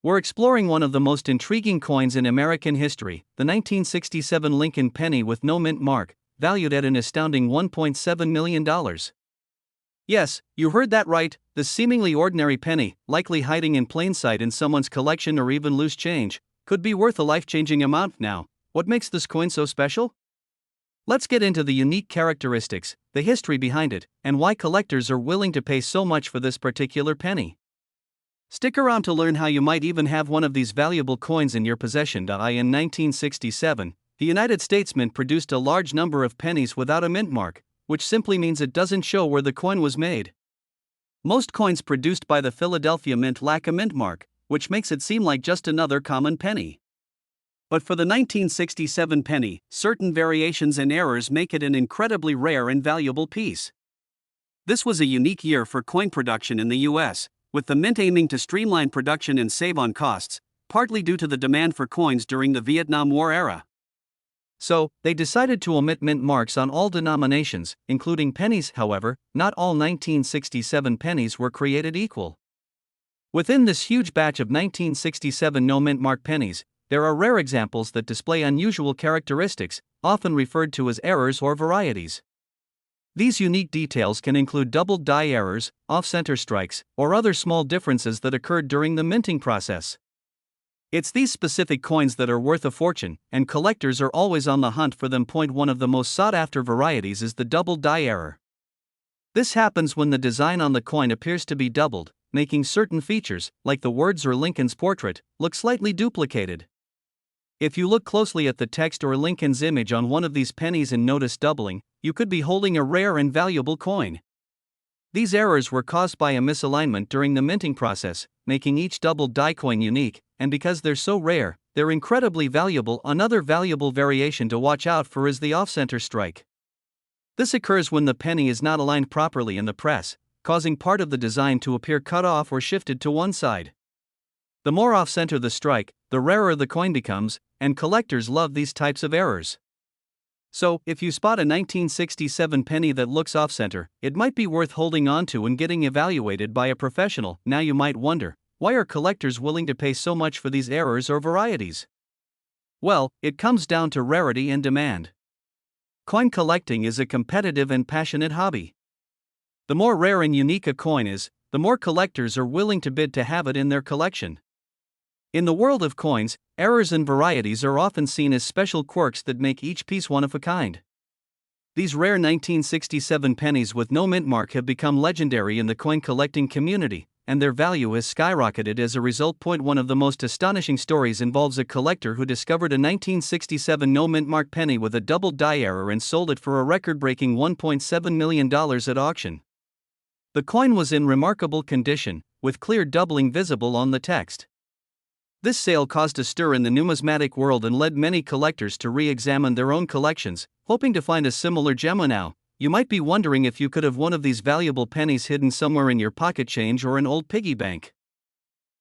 We're exploring one of the most intriguing coins in American history, the 1967 Lincoln penny with no mint mark, valued at an astounding $1.7 million. Yes, you heard that right, the seemingly ordinary penny, likely hiding in plain sight in someone's collection or even loose change, could be worth a life-changing amount now. What makes this coin so special? Let's get into the unique characteristics, the history behind it, and why collectors are willing to pay so much for this particular penny. Stick around to learn how you might even have one of these valuable coins in your possession. In 1967, the United States Mint produced a large number of pennies without a mint mark, which simply means it doesn't show where the coin was made. Most coins produced by the Philadelphia Mint lack a mint mark, which makes it seem like just another common penny. But for the 1967 penny, certain variations and errors make it an incredibly rare and valuable piece. This was a unique year for coin production in the US, with the Mint aiming to streamline production and save on costs, partly due to the demand for coins during the Vietnam War era. So, they decided to omit mint marks on all denominations, including pennies. However, not all 1967 pennies were created equal. Within this huge batch of 1967 no mint mark pennies, there are rare examples that display unusual characteristics, often referred to as errors or varieties. These unique details can include doubled die errors, off-center strikes, or other small differences that occurred during the minting process. It's these specific coins that are worth a fortune, and collectors are always on the hunt for them. One of the most sought-after varieties is the doubled die error. This happens when the design on the coin appears to be doubled, making certain features, like the words or Lincoln's portrait, look slightly duplicated. If you look closely at the text or Lincoln's image on one of these pennies and notice doubling, you could be holding a rare and valuable coin. These errors were caused by a misalignment during the minting process, making each doubled die coin unique, and because they're so rare, they're incredibly valuable. Another valuable variation to watch out for is the off-center strike. This occurs when the penny is not aligned properly in the press, causing part of the design to appear cut off or shifted to one side. The more off-center the strike, the rarer the coin becomes, and collectors love these types of errors. So, if you spot a 1967 penny that looks off-center, it might be worth holding on to and getting evaluated by a professional. Now you might wonder, why are collectors willing to pay so much for these errors or varieties? Well, it comes down to rarity and demand. Coin collecting is a competitive and passionate hobby. The more rare and unique a coin is, the more collectors are willing to bid to have it in their collection. In the world of coins, errors and varieties are often seen as special quirks that make each piece one of a kind. These rare 1967 pennies with no mint mark have become legendary in the coin collecting community, and their value has skyrocketed as a result. One of the most astonishing stories involves a collector who discovered a 1967 no mint mark penny with a double die error and sold it for a record-breaking $1.7 million at auction. The coin was in remarkable condition, with clear doubling visible on the text. This sale caused a stir in the numismatic world and led many collectors to re-examine their own collections, hoping to find a similar gem. Now, you might be wondering if you could have one of these valuable pennies hidden somewhere in your pocket change or an old piggy bank.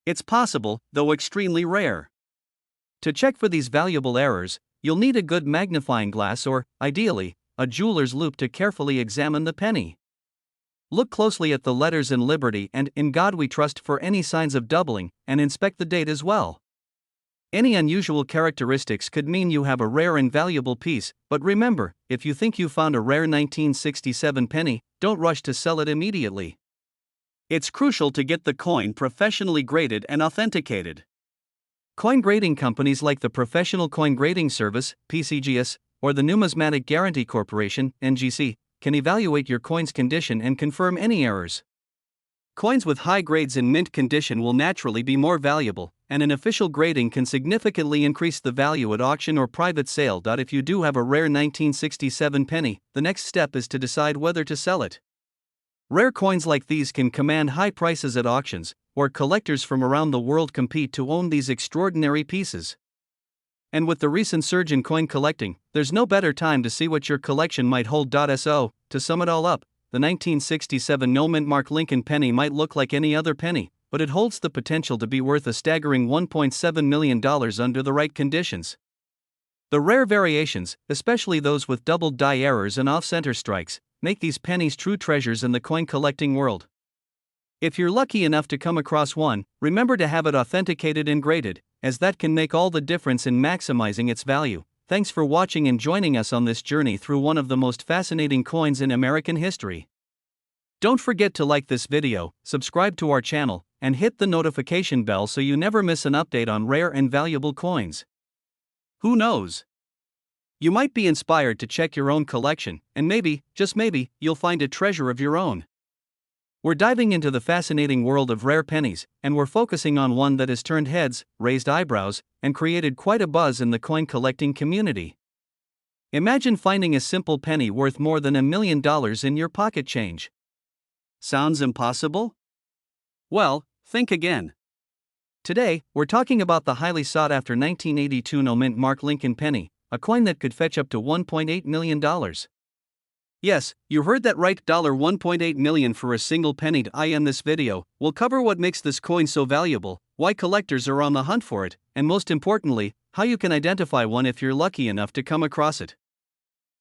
It's possible, though extremely rare. To check for these valuable errors, you'll need a good magnifying glass or, ideally, a jeweler's loupe to carefully examine the penny. Look closely at the letters in Liberty and In God We Trust for any signs of doubling, and inspect the date as well. Any unusual characteristics could mean you have a rare and valuable piece, but remember, if you think you found a rare 1967 penny, don't rush to sell it immediately. It's crucial to get the coin professionally graded and authenticated. Coin grading companies like the Professional Coin Grading Service, PCGS, or the Numismatic Guarantee Corporation, NGC, can evaluate your coin's condition and confirm any errors. Coins with high grades in mint condition will naturally be more valuable, and an official grading can significantly increase the value at auction or private sale. If you do have a rare 1967 penny, the next step is to decide whether to sell it. Rare coins like these can command high prices at auctions, where collectors from around the world compete to own these extraordinary pieces. And with the recent surge in coin collecting, there's no better time to see what your collection might hold. So, to sum it all up, the 1967 no mint mark Lincoln penny might look like any other penny, but it holds the potential to be worth a staggering $1.7 million under the right conditions. The rare variations, especially those with doubled die errors and off-center strikes, make these pennies true treasures in the coin collecting world. If you're lucky enough to come across one, remember to have it authenticated and graded, as that can make all the difference in maximizing its value. Thanks for watching and joining us on this journey through one of the most fascinating coins in American history. Don't forget to like this video, subscribe to our channel, and hit the notification bell so you never miss an update on rare and valuable coins. Who knows? You might be inspired to check your own collection, and maybe, just maybe, you'll find a treasure of your own. We're diving into the fascinating world of rare pennies, and we're focusing on one that has turned heads, raised eyebrows, and created quite a buzz in the coin collecting community. Imagine finding a simple penny worth more than $1 million in your pocket change. Sounds impossible? Well, think again. Today, we're talking about the highly sought-after 1982 no-mint mark Lincoln penny, a coin that could fetch up to $1.8 million. Yes, you heard that right, $1.8 million for a single penny. In this video, we'll cover what makes this coin so valuable, why collectors are on the hunt for it, and most importantly, how you can identify one if you're lucky enough to come across it.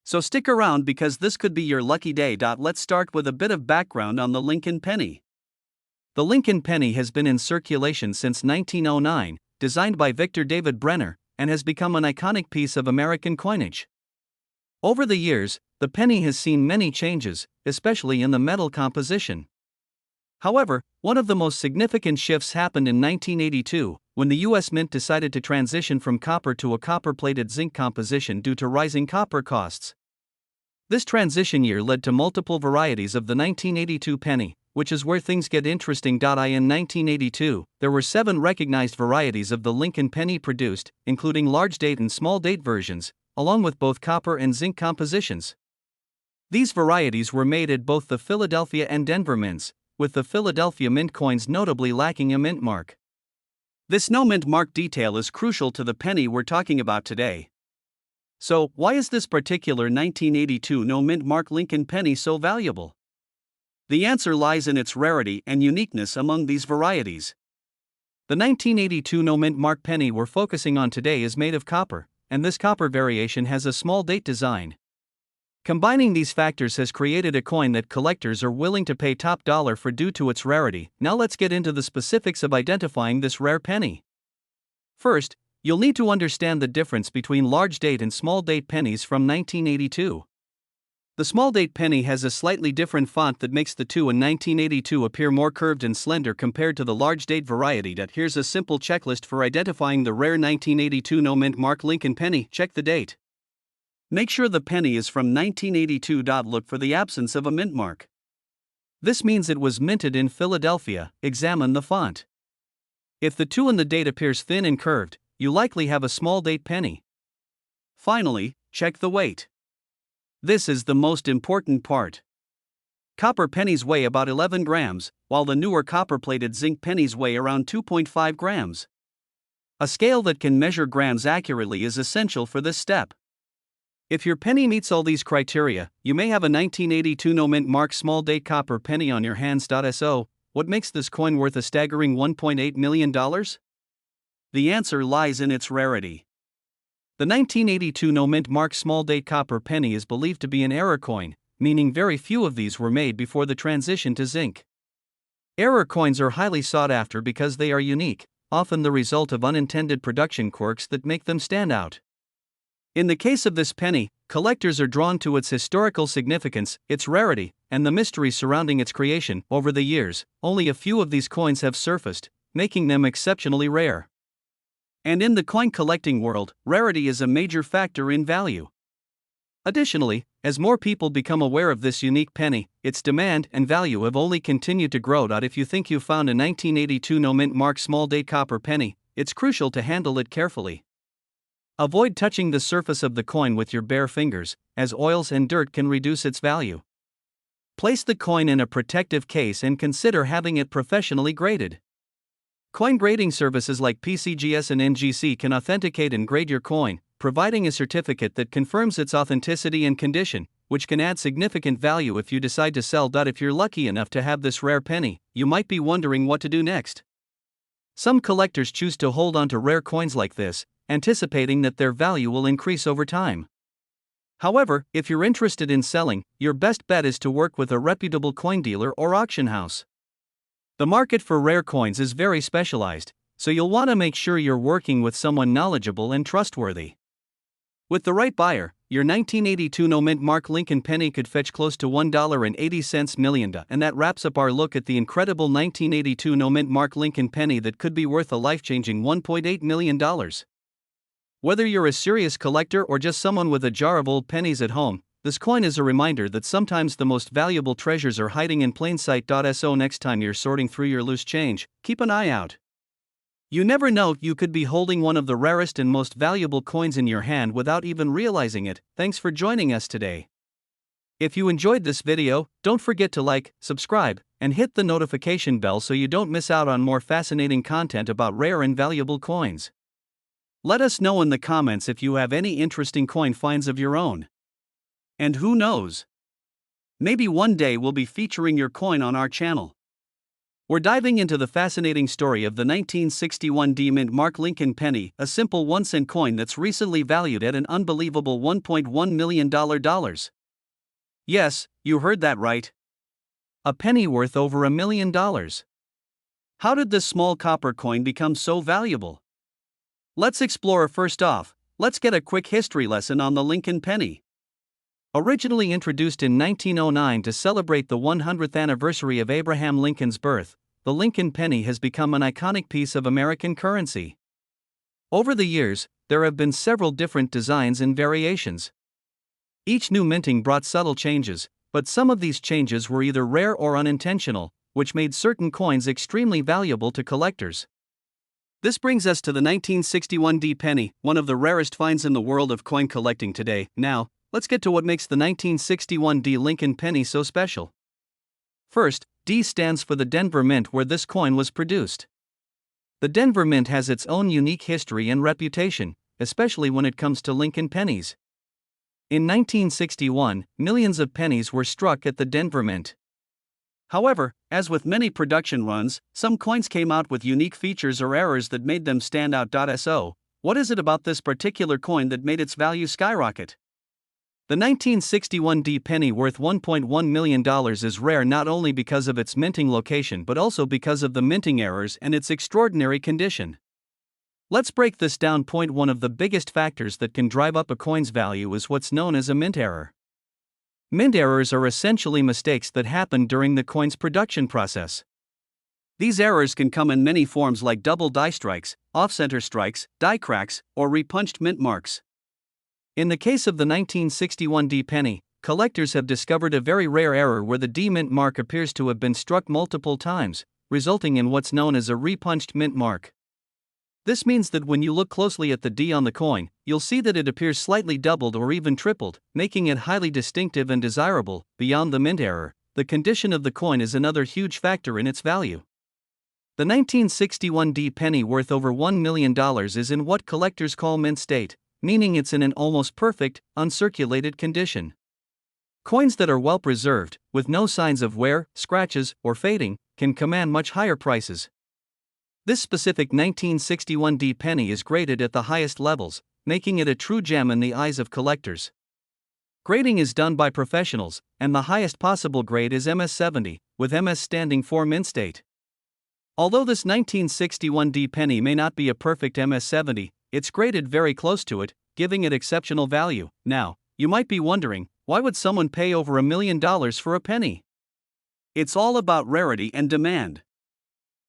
So stick around because this could be your lucky day. Let's start with a bit of background on the Lincoln penny. The Lincoln penny has been in circulation since 1909, designed by Victor David Brenner, and has become an iconic piece of American coinage. Over the years, the penny has seen many changes, especially in the metal composition. However, one of the most significant shifts happened in 1982, when the U.S. Mint decided to transition from copper to a copper-plated zinc composition due to rising copper costs. This transition year led to multiple varieties of the 1982 penny, which is where things get interesting. In 1982, there were 7 recognized varieties of the Lincoln penny produced, including large date and small date versions, along with both copper and zinc compositions. These varieties were made at both the Philadelphia and Denver mints, with the Philadelphia mint coins notably lacking a mint mark. This no mint mark detail is crucial to the penny we're talking about today. So, why is this particular 1982 no mint mark Lincoln penny so valuable? The answer lies in its rarity and uniqueness among these varieties. The 1982 no mint mark penny we're focusing on today is made of copper, and this copper variation has a small date design. Combining these factors has created a coin that collectors are willing to pay top dollar for due to its rarity. Now let's get into the specifics of identifying this rare penny. First, you'll need to understand the difference between large date and small date pennies from 1982. The small date penny has a slightly different font that makes the two in 1982 appear more curved and slender compared to the large date variety. Here's a simple checklist for identifying the rare 1982 no mint mark Lincoln penny. Check the date. Make sure the penny is from 1982. Look for the absence of a mint mark. This means it was minted in Philadelphia. Examine the font. If the 2 in the date appears thin and curved, you likely have a small date penny. Finally, check the weight. This is the most important part. Copper pennies weigh about 11 grams, while the newer copper-plated zinc pennies weigh around 2.5 grams. A scale that can measure grams accurately is essential for this step. If your penny meets all these criteria, you may have a 1982 no mint mark small date copper penny on your hands. So, what makes this coin worth a staggering $1.8 million? The answer lies in its rarity. The 1982 no mint mark small date copper penny is believed to be an error coin, meaning very few of these were made before the transition to zinc. Error coins are highly sought after because they are unique, often the result of unintended production quirks that make them stand out. In the case of this penny, collectors are drawn to its historical significance, its rarity, and the mystery surrounding its creation. Over the years, only a few of these coins have surfaced, making them exceptionally rare. And in the coin collecting world, rarity is a major factor in value. Additionally, as more people become aware of this unique penny, its demand and value have only continued to grow. If you think you found a 1982 no mint mark small date copper penny, it's crucial to handle it carefully. Avoid touching the surface of the coin with your bare fingers, as oils and dirt can reduce its value. Place the coin in a protective case and consider having it professionally graded. Coin grading services like PCGS and NGC can authenticate and grade your coin, providing a certificate that confirms its authenticity and condition, which can add significant value if you decide to sell. If you're lucky enough to have this rare penny, you might be wondering what to do next. Some collectors choose to hold on to rare coins like this, anticipating that their value will increase over time. However, if you're interested in selling, your best bet is to work with a reputable coin dealer or auction house. The market for rare coins is very specialized, so you'll want to make sure you're working with someone knowledgeable and trustworthy. With the right buyer, your 1982 no-mint mark Lincoln penny could fetch close to $1.80 million, and that wraps up our look at the incredible 1982 no-mint mark Lincoln penny that could be worth a life-changing $1.8 million. Whether you're a serious collector or just someone with a jar of old pennies at home, this coin is a reminder that sometimes the most valuable treasures are hiding in plain sight. So next time you're sorting through your loose change, keep an eye out. You never know, you could be holding one of the rarest and most valuable coins in your hand without even realizing it. Thanks for joining us today. If you enjoyed this video, don't forget to like, subscribe, and hit the notification bell so you don't miss out on more fascinating content about rare and valuable coins. Let us know in the comments if you have any interesting coin finds of your own. And who knows? Maybe one day we'll be featuring your coin on our channel. We're diving into the fascinating story of the 1961 D-Mint mark Lincoln penny, a simple 1-cent coin that's recently valued at an unbelievable $1.1 million. Yes, you heard that right. A penny worth over $1 million. How did this small copper coin become so valuable? Let's explore. First off, let's get a quick history lesson on the Lincoln penny. Originally introduced in 1909 to celebrate the 100th anniversary of Abraham Lincoln's birth, the Lincoln penny has become an iconic piece of American currency. Over the years, there have been several different designs and variations. Each new minting brought subtle changes, but some of these changes were either rare or unintentional, which made certain coins extremely valuable to collectors. This brings us to the 1961 D penny, one of the rarest finds in the world of coin collecting today. Now, let's get to what makes the 1961 D Lincoln penny so special. First, D stands for the Denver Mint, where this coin was produced. The Denver Mint has its own unique history and reputation, especially when it comes to Lincoln pennies. In 1961, millions of pennies were struck at the Denver Mint. However, as with many production runs, some coins came out with unique features or errors that made them stand out. So, what is it about this particular coin that made its value skyrocket? The 1961 D penny worth $1.1 million is rare not only because of its minting location but also because of the minting errors and its extraordinary condition. Let's break this down. Point 1. Of the biggest factors that can drive up a coin's value is what's known as a mint error. Mint errors are essentially mistakes that happen during the coin's production process. These errors can come in many forms, like double die strikes, off-center strikes, die cracks, or repunched mint marks. In the case of the 1961 D penny, collectors have discovered a very rare error where the D mint mark appears to have been struck multiple times, resulting in what's known as a repunched mint mark. This means that when you look closely at the D on the coin, you'll see that it appears slightly doubled or even tripled, making it highly distinctive and desirable. Beyond the mint error, the condition of the coin is another huge factor in its value. The 1961 D penny worth over $1 million is in what collectors call mint state, meaning it's in an almost perfect, uncirculated condition. Coins that are well preserved, with no signs of wear, scratches, or fading, can command much higher prices. This specific 1961 D penny is graded at the highest levels, making it a true gem in the eyes of collectors. Grading is done by professionals, and the highest possible grade is MS-70, with MS standing for mint state. Although this 1961 D penny may not be a perfect MS-70, it's graded very close to it, giving it exceptional value. Now, you might be wondering, why would someone pay over $1 million for a penny? It's all about rarity and demand.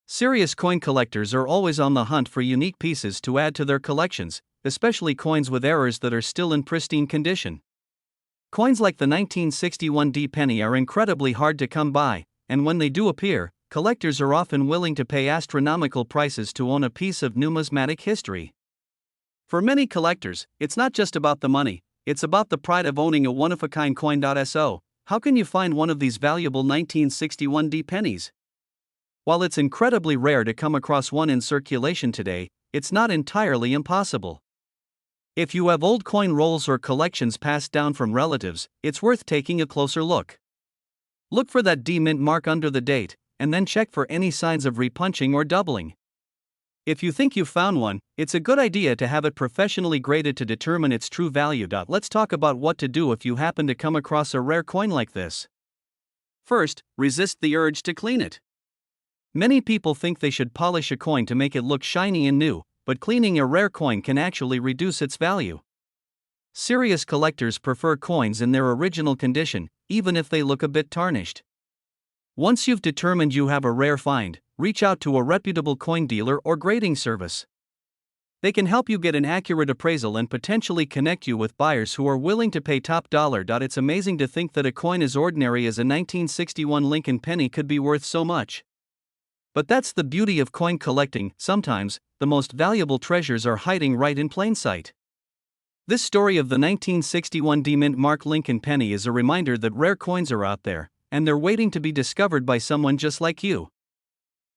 Serious coin collectors are always on the hunt for unique pieces to add to their collections, especially coins with errors that are still in pristine condition. Coins like the 1961 D penny are incredibly hard to come by, and when they do appear, collectors are often willing to pay astronomical prices to own a piece of numismatic history. For many collectors, it's not just about the money, it's about the pride of owning a one-of-a-kind coin. So, how can you find one of these valuable 1961 D pennies? While it's incredibly rare to come across one in circulation today, it's not entirely impossible. If you have old coin rolls or collections passed down from relatives, it's worth taking a closer look. Look for that D mint mark under the date, and then check for any signs of repunching or doubling. If you think you've found one, it's a good idea to have it professionally graded to determine its true value. Let's talk about what to do if you happen to come across a rare coin like this. First, resist the urge to clean it. Many people think they should polish a coin to make it look shiny and new, but cleaning a rare coin can actually reduce its value. Serious collectors prefer coins in their original condition, even if they look a bit tarnished. Once you've determined you have a rare find, reach out to a reputable coin dealer or grading service. They can help you get an accurate appraisal and potentially connect you with buyers who are willing to pay top dollar. It's amazing to think that a coin as ordinary as a 1961 Lincoln penny could be worth so much. But that's the beauty of coin collecting. Sometimes, the most valuable treasures are hiding right in plain sight. This story of the 1961 D-Mint Mark Lincoln penny is a reminder that rare coins are out there, and they're waiting to be discovered by someone just like you.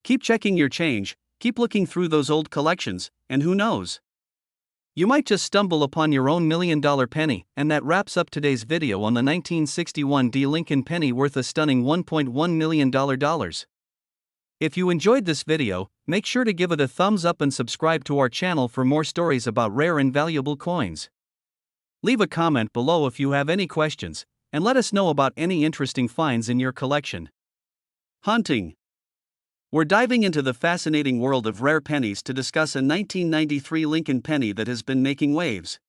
Keep checking your change, keep looking through those old collections, and who knows? You might just stumble upon your own $1 million penny. And that wraps up today's video on the 1961 D Lincoln penny worth a stunning $1.1 million. If you enjoyed this video, make sure to give it a thumbs up and subscribe to our channel for more stories about rare and valuable coins. Leave a comment below if you have any questions, and let us know about any interesting finds in your collection. Hunting. We're diving into the fascinating world of rare pennies to discuss a 1993 Lincoln penny that has been making waves.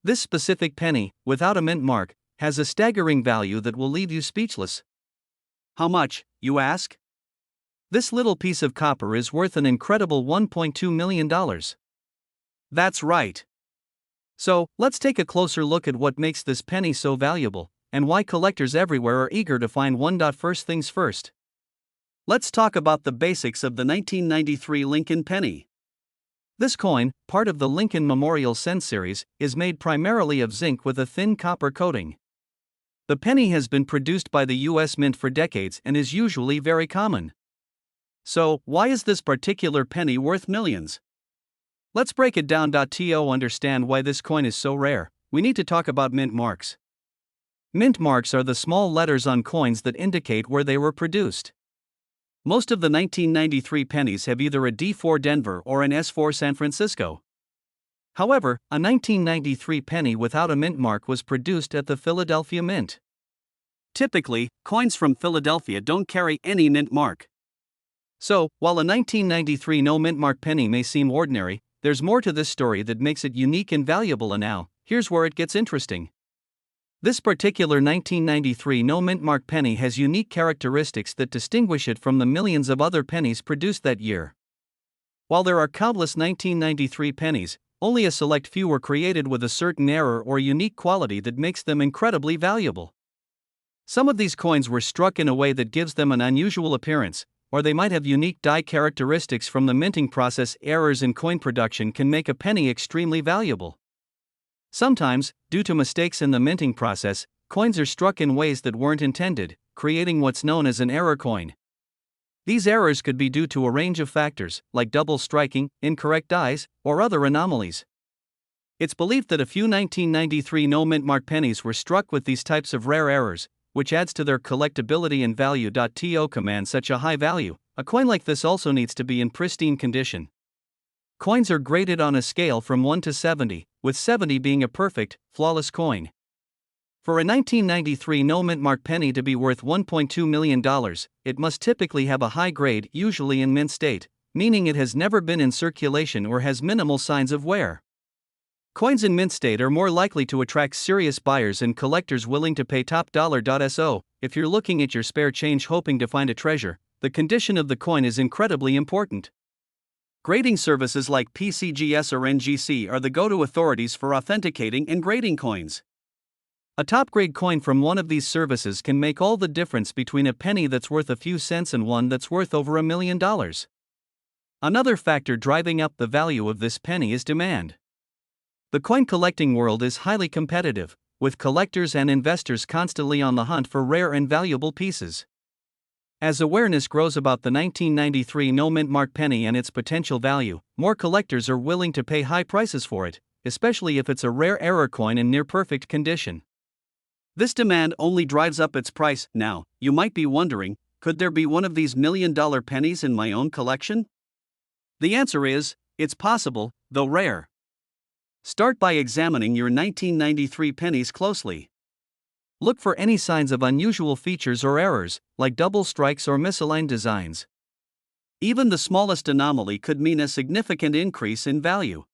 This specific penny, without a mint mark, has a staggering value that will leave you speechless. How much, you ask? This little piece of copper is worth an incredible $1.2 million. That's right. So, let's take a closer look at what makes this penny so valuable, and why collectors everywhere are eager to find one. First things first. Let's talk about the basics of the 1993 Lincoln penny. This coin, part of the Lincoln Memorial Cent series, is made primarily of zinc with a thin copper coating. The penny has been produced by the U.S. Mint for decades and is usually very common. So, why is this particular penny worth millions? Let's break it down. To understand why this coin is so rare, we need to talk about mint marks. Mint marks are the small letters on coins that indicate where they were produced. Most of the 1993 pennies have either a D4 Denver or an S4 San Francisco. However, a 1993 penny without a mint mark was produced at the Philadelphia Mint. Typically, coins from Philadelphia don't carry any mint mark. So, while a 1993 no mint mark penny may seem ordinary, there's more to this story that makes it unique and valuable. And now, here's where it gets interesting. This particular 1993 no mint mark penny has unique characteristics that distinguish it from the millions of other pennies produced that year. While there are countless 1993 pennies, only a select few were created with a certain error or unique quality that makes them incredibly valuable. Some of these coins were struck in a way that gives them an unusual appearance, or they might have unique die characteristics from the minting process. Errors in coin production can make a penny extremely valuable. Sometimes, due to mistakes in the minting process, coins are struck in ways that weren't intended, creating what's known as an error coin. These errors could be due to a range of factors, like double striking, incorrect dies, or other anomalies. It's believed that a few 1993 no mint mark pennies were struck with these types of rare errors, which adds to their collectability and value. To command such a high value, a coin like this also needs to be in pristine condition. Coins are graded on a scale from 1 to 70, with 70 being a perfect, flawless coin. For a 1993 no mint mark penny to be worth $1.2 million, it must typically have a high grade, usually in mint state, meaning it has never been in circulation or has minimal signs of wear. Coins in mint state are more likely to attract serious buyers and collectors willing to pay top dollar. So, if you're looking at your spare change hoping to find a treasure, the condition of the coin is incredibly important. Grading services like PCGS or NGC are the go-to authorities for authenticating and grading coins. A top-grade coin from one of these services can make all the difference between a penny that's worth a few cents and one that's worth over $1 million. Another factor driving up the value of this penny is demand. The coin collecting world is highly competitive, with collectors and investors constantly on the hunt for rare and valuable pieces. As awareness grows about the 1993 no mint mark penny and its potential value, more collectors are willing to pay high prices for it, especially if it's a rare error coin in near-perfect condition. This demand only drives up its price. Now, you might be wondering, could there be one of these $1 million pennies in my own collection? The answer is, it's possible, though rare. Start by examining your 1993 pennies closely. Look for any signs of unusual features or errors, like double strikes or misaligned designs. Even the smallest anomaly could mean a significant increase in value.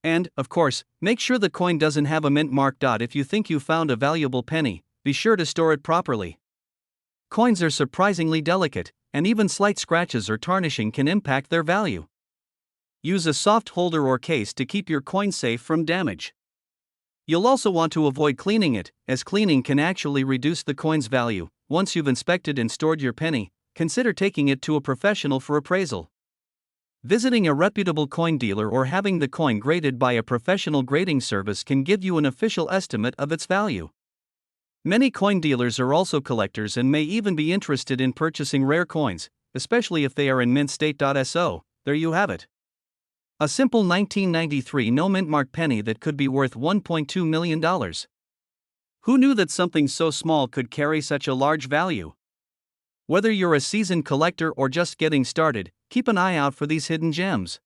And, of course, make sure the coin doesn't have a mint mark. If you think you found a valuable penny, be sure to store it properly. Coins are surprisingly delicate, and even slight scratches or tarnishing can impact their value. Use a soft holder or case to keep your coin safe from damage. You'll also want to avoid cleaning it, as cleaning can actually reduce the coin's value. Once you've inspected and stored your penny, consider taking it to a professional for appraisal. Visiting a reputable coin dealer or having the coin graded by a professional grading service can give you an official estimate of its value. Many coin dealers are also collectors and may even be interested in purchasing rare coins, especially if they are in mint state. So, there you have it. A simple 1993 no mint mark penny that could be worth $1.2 million. Who knew that something so small could carry such a large value? Whether you're a seasoned collector or just getting started, keep an eye out for these hidden gems.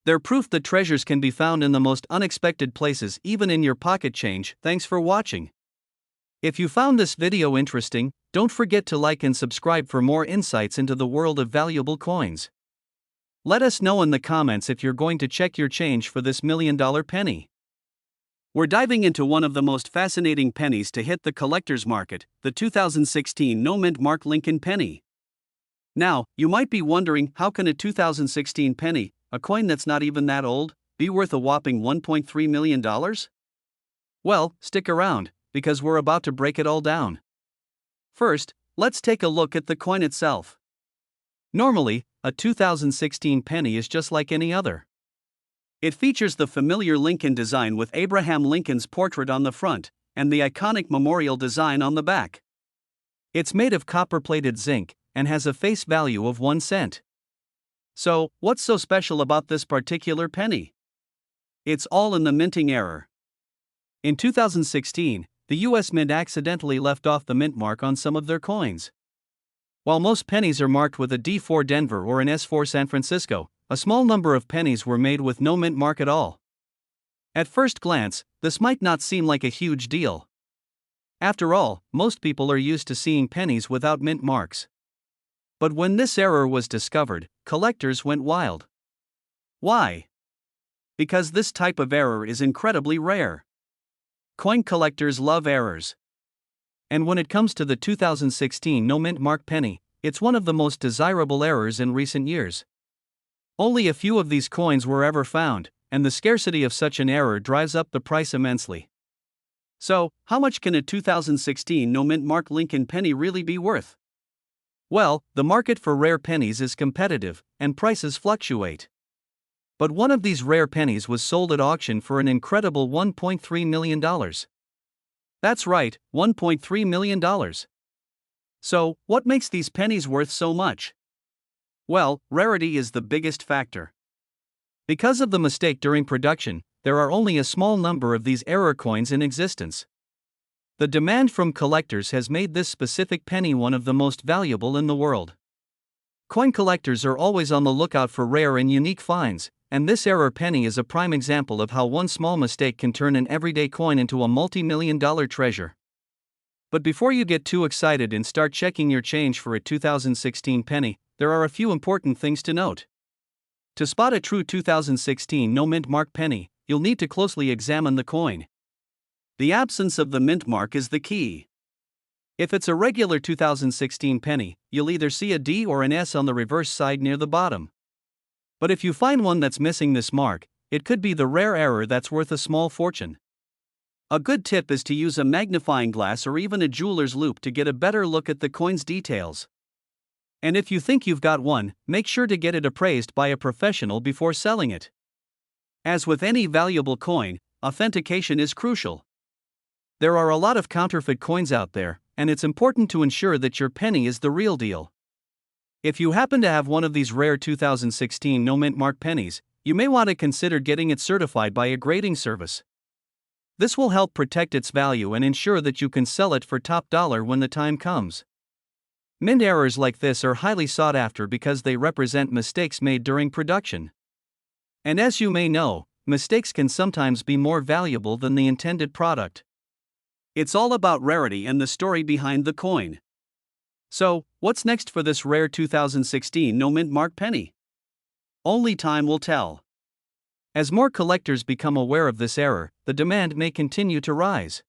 They're proof that treasures can be found in the most unexpected places, even in your pocket change. Thanks for watching. If you found this video interesting, don't forget to like and subscribe for more insights into the world of valuable coins. Let us know in the comments if you're going to check your change for this $1 million penny. We're diving into one of the most fascinating pennies to hit the collector's market, the 2016 no mint mark Lincoln penny. Now, you might be wondering, how can a 2016 penny, a coin that's not even that old, be worth a whopping $1.3 million? Well, stick around, because we're about to break it all down. First, let's take a look at the coin itself. Normally, a 2016 penny is just like any other. It features the familiar Lincoln design with Abraham Lincoln's portrait on the front, and the iconic memorial design on the back. It's made of copper-plated zinc, and has a face value of 1 cent. So, what's so special about this particular penny? It's all in the minting error. In 2016, the US Mint accidentally left off the mint mark on some of their coins. While most pennies are marked with a D4 Denver or an S4 San Francisco, a small number of pennies were made with no mint mark at all. At first glance, this might not seem like a huge deal. After all, most people are used to seeing pennies without mint marks. But when this error was discovered, collectors went wild. Why? Because this type of error is incredibly rare. Coin collectors love errors. And when it comes to the 2016 no mint mark penny, it's one of the most desirable errors in recent years. Only a few of these coins were ever found, and the scarcity of such an error drives up the price immensely. So, how much can a 2016 no mint mark Lincoln penny really be worth? Well, the market for rare pennies is competitive, and prices fluctuate. But one of these rare pennies was sold at auction for an incredible $1.3 million. That's right, $1.3 million. So, what makes these pennies worth so much? Well, rarity is the biggest factor. Because of the mistake during production, there are only a small number of these error coins in existence. The demand from collectors has made this specific penny one of the most valuable in the world. Coin collectors are always on the lookout for rare and unique finds, and this error penny is a prime example of how one small mistake can turn an everyday coin into a multi-million-dollar treasure. But before you get too excited and start checking your change for a 2016 penny, there are a few important things to note. To spot a true 2016 no mint mark penny, you'll need to closely examine the coin. The absence of the mint mark is the key. If it's a regular 2016 penny, you'll either see a D or an S on the reverse side near the bottom. But if you find one that's missing this mark, it could be the rare error that's worth a small fortune. A good tip is to use a magnifying glass or even a jeweler's loupe to get a better look at the coin's details. And if you think you've got one, make sure to get it appraised by a professional before selling it. As with any valuable coin, authentication is crucial. There are a lot of counterfeit coins out there, and it's important to ensure that your penny is the real deal. If you happen to have one of these rare 2016 no mint mark pennies, you may want to consider getting it certified by a grading service. This will help protect its value and ensure that you can sell it for top dollar when the time comes. Mint errors like this are highly sought after because they represent mistakes made during production. And as you may know, mistakes can sometimes be more valuable than the intended product. It's all about rarity and the story behind the coin. So, What's next for this rare 2016 no mint mark penny? Only time will tell. As more collectors become aware of this error, the demand may continue to rise.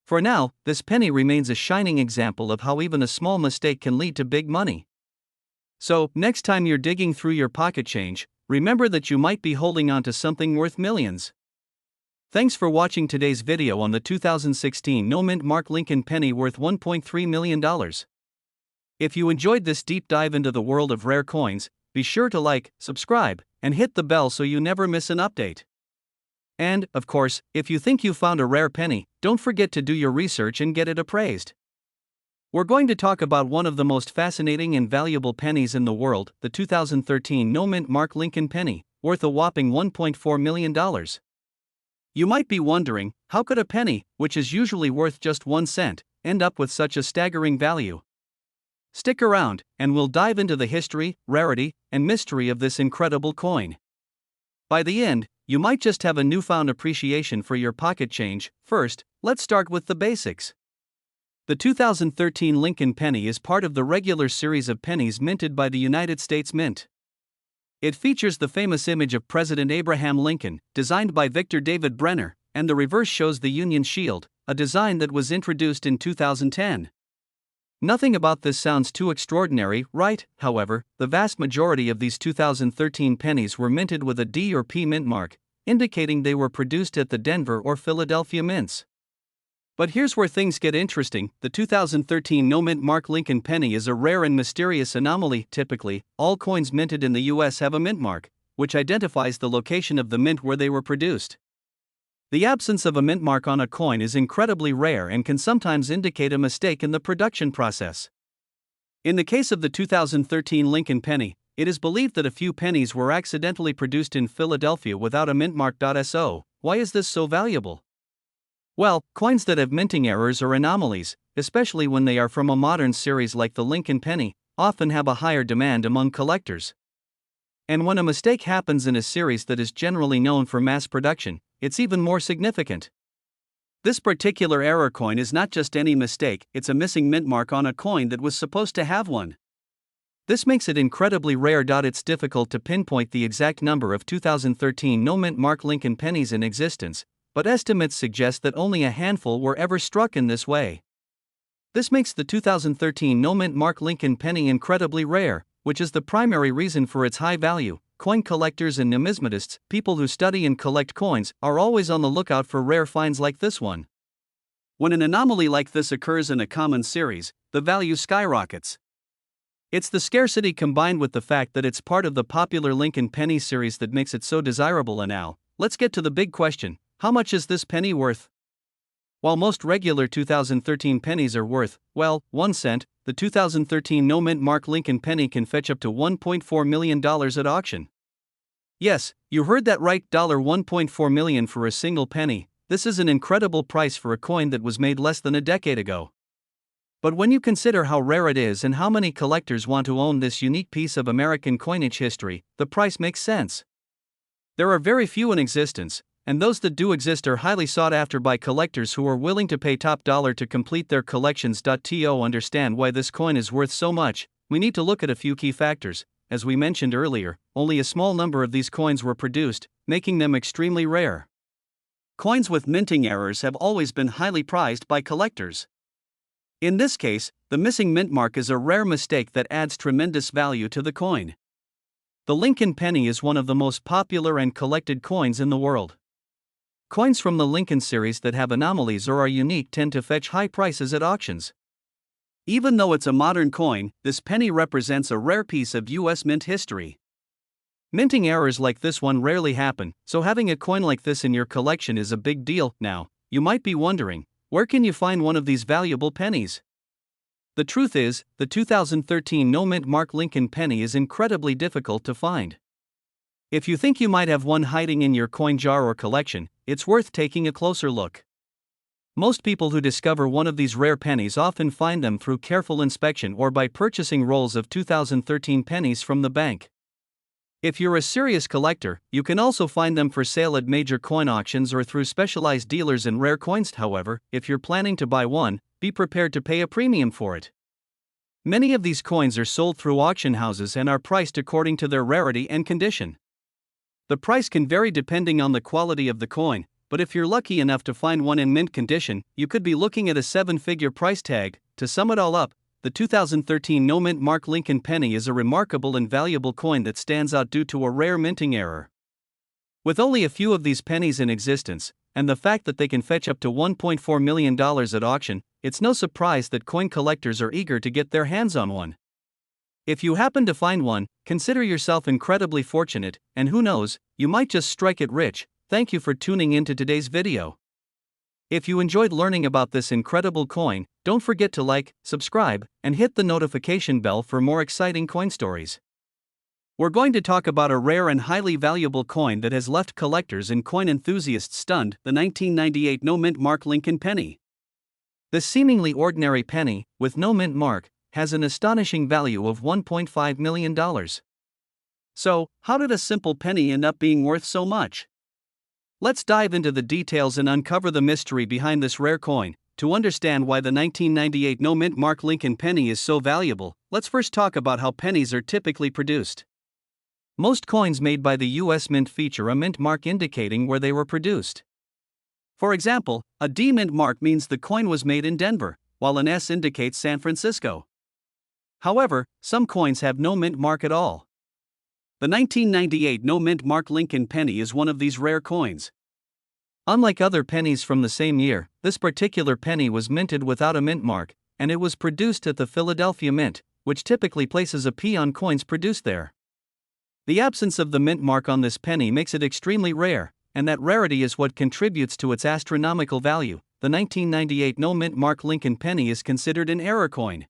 For now, this penny remains a shining example of how even a small mistake can lead to big money. So, next time you're digging through your pocket change, remember that you might be holding on to something worth millions. Thanks for watching today's video on the 2016 no mint mark Lincoln penny worth $1.3 million. If you enjoyed this deep dive into the world of rare coins, be sure to like, subscribe, and hit the bell so you never miss an update. And, of course, if you think you found a rare penny, don't forget to do your research and get it appraised. We're going to talk about one of the most fascinating and valuable pennies in the world, the 2013 no mint mark Lincoln penny, worth a whopping $1.4 million. You might be wondering, how could a penny, which is usually worth just 1 cent, end up with such a staggering value? Stick around, and we'll dive into the history, rarity, and mystery of this incredible coin. By the end, you might just have a newfound appreciation for your pocket change. First, let's start with the basics. The 2013 Lincoln penny is part of the regular series of pennies minted by the United States Mint. It features the famous image of President Abraham Lincoln, designed by Victor David Brenner, and the reverse shows the Union Shield, a design that was introduced in 2010. Nothing about this sounds too extraordinary, right? However, the vast majority of these 2013 pennies were minted with a D or P mint mark, indicating they were produced at the Denver or Philadelphia mints. But here's where things get interesting. The 2013 no mint mark Lincoln penny is a rare and mysterious anomaly. Typically, all coins minted in the US have a mint mark, which identifies the location of the mint where they were produced. The absence of a mint mark on a coin is incredibly rare and can sometimes indicate a mistake in the production process. In the case of the 2013 Lincoln penny, it is believed that a few pennies were accidentally produced in Philadelphia without a mint mark. So, why is this so valuable? Well, coins that have minting errors or anomalies, especially when they are from a modern series like the Lincoln penny, often have a higher demand among collectors. And when a mistake happens in a series that is generally known for mass production, it's even more significant. This particular error coin is not just any mistake, it's a missing mint mark on a coin that was supposed to have one. This makes it incredibly rare. It's difficult to pinpoint the exact number of 2013 no mint mark Lincoln pennies in existence, but estimates suggest that only a handful were ever struck in this way. This makes the 2013 no mint mark Lincoln penny incredibly rare, which is the primary reason for its high value. Coin collectors and numismatists, people who study and collect coins, are always on the lookout for rare finds like this one. When an anomaly like this occurs in a common series, the value skyrockets. It's the scarcity combined with the fact that it's part of the popular Lincoln penny series that makes it so desirable. And now, let's get to the big question: how much is this penny worth? While most regular 2013 pennies are worth, well, 1 cent, the 2013 no mint mark Lincoln penny can fetch up to $1.4 million at auction. Yes, you heard that right, $1.4 million for a single penny. This is an incredible price for a coin that was made less than a decade ago. But when you consider how rare it is and how many collectors want to own this unique piece of American coinage history, the price makes sense. There are very few in existence, and those that do exist are highly sought after by collectors who are willing to pay top dollar to complete their collections. To understand why this coin is worth so much, we need to look at a few key factors. As we mentioned earlier, only a small number of these coins were produced, making them extremely rare. Coins with minting errors have always been highly prized by collectors. In this case, the missing mint mark is a rare mistake that adds tremendous value to the coin. The Lincoln penny is one of the most popular and collected coins in the world. Coins from the Lincoln series that have anomalies or are unique tend to fetch high prices at auctions. Even though it's a modern coin, this penny represents a rare piece of US mint history. Minting errors like this one rarely happen, so having a coin like this in your collection is a big deal. Now, you might be wondering, where can you find one of these valuable pennies? The truth is, the 2013 no mint mark Lincoln penny is incredibly difficult to find. If you think you might have one hiding in your coin jar or collection, it's worth taking a closer look. Most people who discover one of these rare pennies often find them through careful inspection or by purchasing rolls of 2013 pennies from the bank. If you're a serious collector, you can also find them for sale at major coin auctions or through specialized dealers in rare coins. However, if you're planning to buy one, be prepared to pay a premium for it. Many of these coins are sold through auction houses and are priced according to their rarity and condition. The price can vary depending on the quality of the coin, but if you're lucky enough to find one in mint condition, you could be looking at a seven-figure price tag. To sum it all up, the 2013 no-mint mark Lincoln penny is a remarkable and valuable coin that stands out due to a rare minting error. With only a few of these pennies in existence, and the fact that they can fetch up to $1.4 million at auction, it's no surprise that coin collectors are eager to get their hands on one. If you happen to find one, consider yourself incredibly fortunate, and who knows, you might just strike it rich. Thank you for tuning into today's video. If you enjoyed learning about this incredible coin, don't forget to like, subscribe, and hit the notification bell for more exciting coin stories. We're going to talk about a rare and highly valuable coin that has left collectors and coin enthusiasts stunned: the 1998 no-mint mark Lincoln penny. This seemingly ordinary penny, with no mint mark, has an astonishing value of $1.5 million. So, how did a simple penny end up being worth so much? Let's dive into the details and uncover the mystery behind this rare coin. To understand why the 1998 no-mint mark Lincoln penny is so valuable, let's first talk about how pennies are typically produced. Most coins made by the U.S. Mint feature a mint mark indicating where they were produced. For example, a D mint mark means the coin was made in Denver, while an S indicates San Francisco. However, some coins have no mint mark at all. The 1998 no-mint mark Lincoln penny is one of these rare coins. Unlike other pennies from the same year, this particular penny was minted without a mint mark, and it was produced at the Philadelphia Mint, which typically places a P on coins produced there. The absence of the mint mark on this penny makes it extremely rare, and that rarity is what contributes to its astronomical value. The 1998 no-mint mark Lincoln penny is considered an error coin.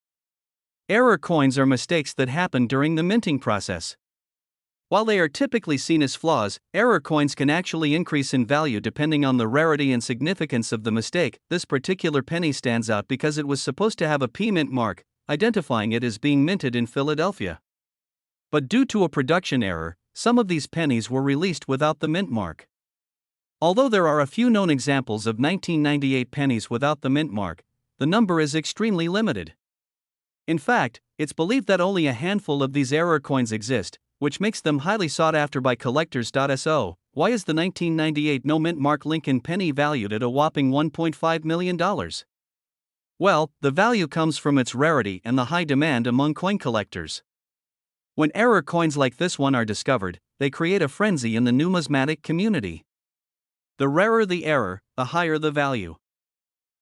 Error coins are mistakes that happen during the minting process. While they are typically seen as flaws, error coins can actually increase in value depending on the rarity and significance of the mistake. This particular penny stands out because it was supposed to have a P mint mark, identifying it as being minted in Philadelphia. But due to a production error, some of these pennies were released without the mint mark. Although there are a few known examples of 1998 pennies without the mint mark, the number is extremely limited. In fact, it's believed that only a handful of these error coins exist, which makes them highly sought after by collectors. So, why is the 1998 no-mint mark Lincoln penny valued at a whopping $1.5 million? Well, the value comes from its rarity and the high demand among coin collectors. When error coins like this one are discovered, they create a frenzy in the numismatic community. The rarer the error, the higher the value.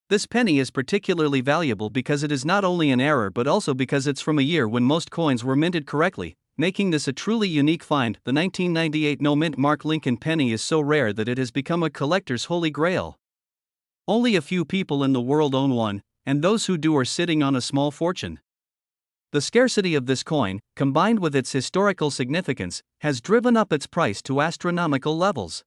This penny is particularly valuable because it is not only an error but also because it's from a year when most coins were minted correctly, making this a truly unique find. The 1998 no-mint mark Lincoln penny is so rare that it has become a collector's holy grail. Only a few people in the world own one, and those who do are sitting on a small fortune. The scarcity of this coin, combined with its historical significance, has driven up its price to astronomical levels.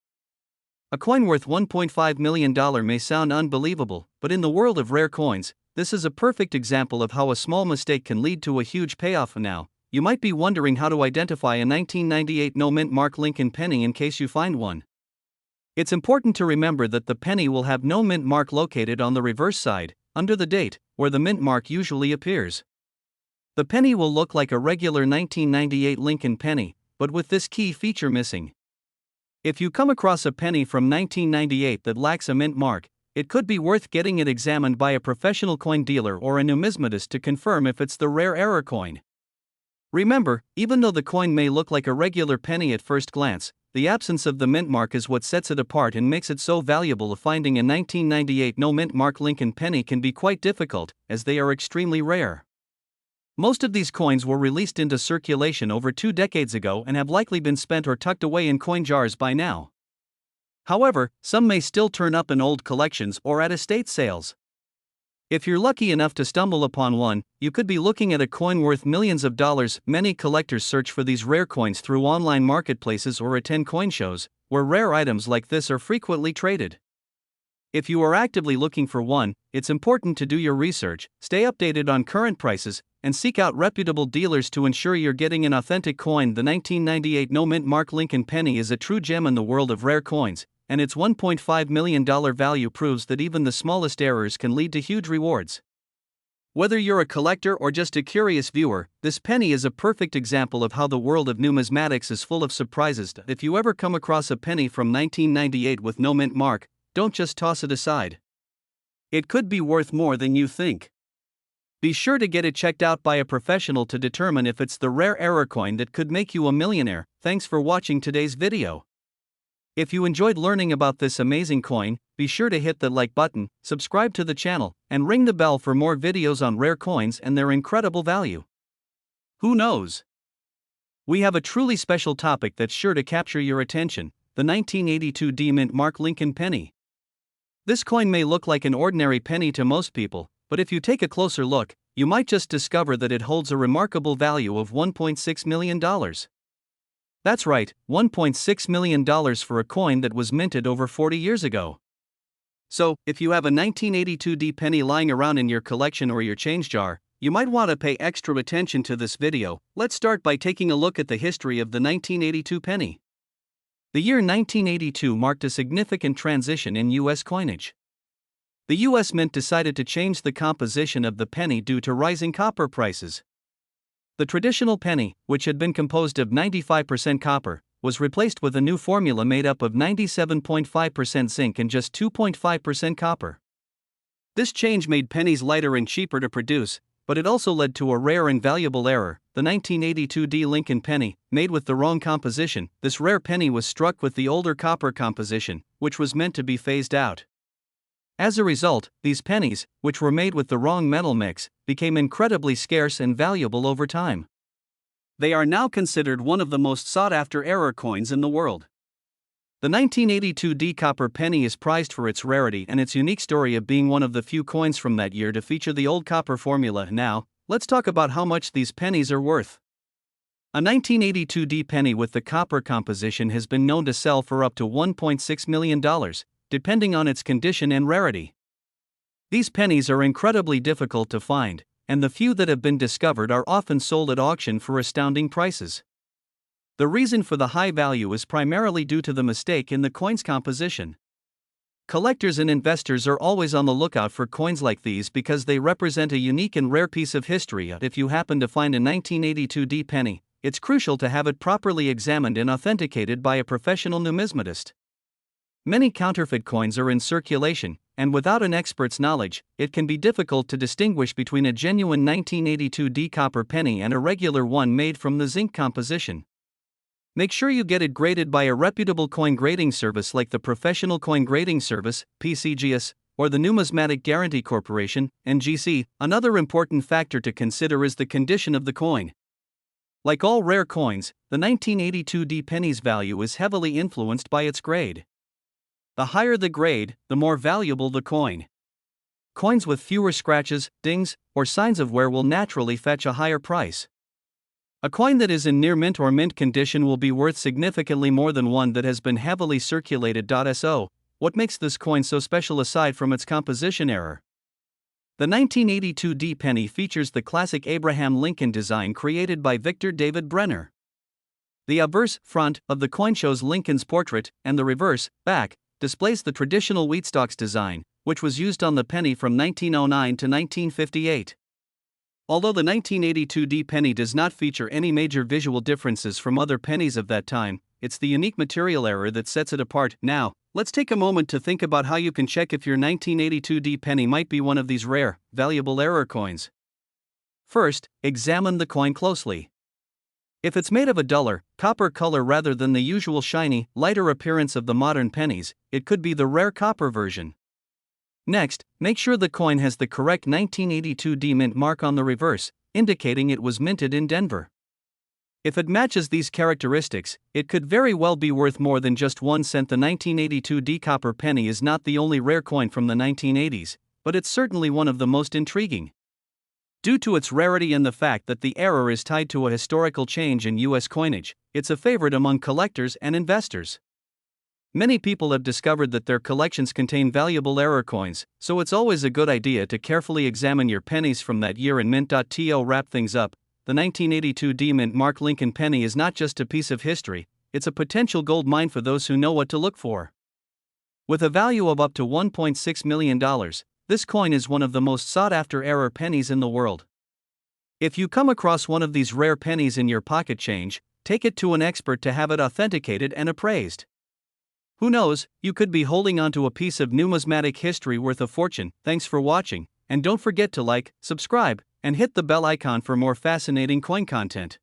A coin worth $1.5 million may sound unbelievable, but in the world of rare coins, this is a perfect example of how a small mistake can lead to a huge payoff. Now, you might be wondering how to identify a 1998 no-mint mark Lincoln penny in case you find one. It's important to remember that the penny will have no mint mark located on the reverse side, under the date, where the mint mark usually appears. The penny will look like a regular 1998 Lincoln penny, but with this key feature missing. If you come across a penny from 1998 that lacks a mint mark, it could be worth getting it examined by a professional coin dealer or a numismatist to confirm if it's the rare error coin. Remember, even though the coin may look like a regular penny at first glance, the absence of the mint mark is what sets it apart and makes it so valuable. Finding a 1998 no mint mark Lincoln penny can be quite difficult, as they are extremely rare. Most of these coins were released into circulation over 2 decades ago and have likely been spent or tucked away in coin jars by now. However, some may still turn up in old collections or at estate sales. If you're lucky enough to stumble upon one, you could be looking at a coin worth millions of dollars. Many collectors search for these rare coins through online marketplaces or attend coin shows, where rare items like this are frequently traded. If you are actively looking for one, it's important to do your research, stay updated on current prices, and seek out reputable dealers to ensure you're getting an authentic coin. The 1998 no mint mark Lincoln penny is a true gem in the world of rare coins, and its $1.5 million value proves that even the smallest errors can lead to huge rewards. Whether you're a collector or just a curious viewer, this penny is a perfect example of how the world of numismatics is full of surprises. If you ever come across a penny from 1998 with no mint mark, don't just toss it aside. It could be worth more than you think. Be sure to get it checked out by a professional to determine if it's the rare error coin that could make you a millionaire. Thanks for watching today's video. If you enjoyed learning about this amazing coin, be sure to hit the like button, subscribe to the channel, and ring the bell for more videos on rare coins and their incredible value. Who knows? We have a truly special topic that's sure to capture your attention: the 1982 D mint mark Lincoln penny. This coin may look like an ordinary penny to most people, but if you take a closer look, you might just discover that it holds a remarkable value of $1.6 million. That's right, $1.6 million for a coin that was minted over 40 years ago. So, if you have a 1982 D penny lying around in your collection or your change jar, you might want to pay extra attention to this video. Let's start by taking a look at the history of the 1982 penny. The year 1982 marked a significant transition in U.S. coinage. The U.S. Mint decided to change the composition of the penny due to rising copper prices. The traditional penny, which had been composed of 95% copper, was replaced with a new formula made up of 97.5% zinc and just 2.5% copper. This change made pennies lighter and cheaper to produce, but it also led to a rare and valuable error: the 1982 D Lincoln penny, made with the wrong composition. This rare penny was struck with the older copper composition, which was meant to be phased out. As a result, these pennies, which were made with the wrong metal mix, became incredibly scarce and valuable over time. They are now considered one of the most sought-after error coins in the world. The 1982 D copper penny is prized for its rarity and its unique story of being one of the few coins from that year to feature the old copper formula. Now, let's talk about how much these pennies are worth. A 1982 D penny with the copper composition has been known to sell for up to $1.6 million. Depending on its condition and rarity. These pennies are incredibly difficult to find, and the few that have been discovered are often sold at auction for astounding prices. The reason for the high value is primarily due to the mistake in the coin's composition. Collectors and investors are always on the lookout for coins like these because they represent a unique and rare piece of history. If you happen to find a 1982 D penny, it's crucial to have it properly examined and authenticated by a professional numismatist. Many counterfeit coins are in circulation, and without an expert's knowledge, it can be difficult to distinguish between a genuine 1982 D copper penny and a regular one made from the zinc composition. Make sure you get it graded by a reputable coin grading service like the Professional Coin Grading Service, PCGS, or the Numismatic Guarantee Corporation, NGC. Another important factor to consider is the condition of the coin. Like all rare coins, the 1982 D penny's value is heavily influenced by its grade. The higher the grade, the more valuable the coin. Coins with fewer scratches, dings, or signs of wear will naturally fetch a higher price. A coin that is in near mint or mint condition will be worth significantly more than one that has been heavily circulated. So, what makes this coin so special aside from its composition error? The 1982 D penny features the classic Abraham Lincoln design created by Victor David Brenner. The obverse front of the coin shows Lincoln's portrait, and the reverse back displays the traditional Wheatstocks design, which was used on the penny from 1909 to 1958. Although the 1982 D penny does not feature any major visual differences from other pennies of that time, it's the unique material error that sets it apart. Now, let's take a moment to think about how you can check if your 1982 D penny might be one of these rare, valuable error coins. First, examine the coin closely. If it's made of a duller, copper color rather than the usual shiny, lighter appearance of the modern pennies, it could be the rare copper version. Next, make sure the coin has the correct 1982 D mint mark on the reverse, indicating it was minted in Denver. If it matches these characteristics, it could very well be worth more than just 1 cent. The 1982 D copper penny is not the only rare coin from the 1980s, but it's certainly one of the most intriguing. Due to its rarity and the fact that the error is tied to a historical change in U.S. coinage, it's a favorite among collectors and investors. Many people have discovered that their collections contain valuable error coins, so it's always a good idea to carefully examine your pennies from that year and mint. To wrap things up, the 1982 D mint mark Lincoln penny is not just a piece of history, it's a potential gold mine for those who know what to look for. With a value of up to $1.6 million, this coin is one of the most sought-after error pennies in the world. If you come across one of these rare pennies in your pocket change, take it to an expert to have it authenticated and appraised. Who knows, you could be holding onto a piece of numismatic history worth a fortune. Thanks for watching, and don't forget to like, subscribe, and hit the bell icon for more fascinating coin content.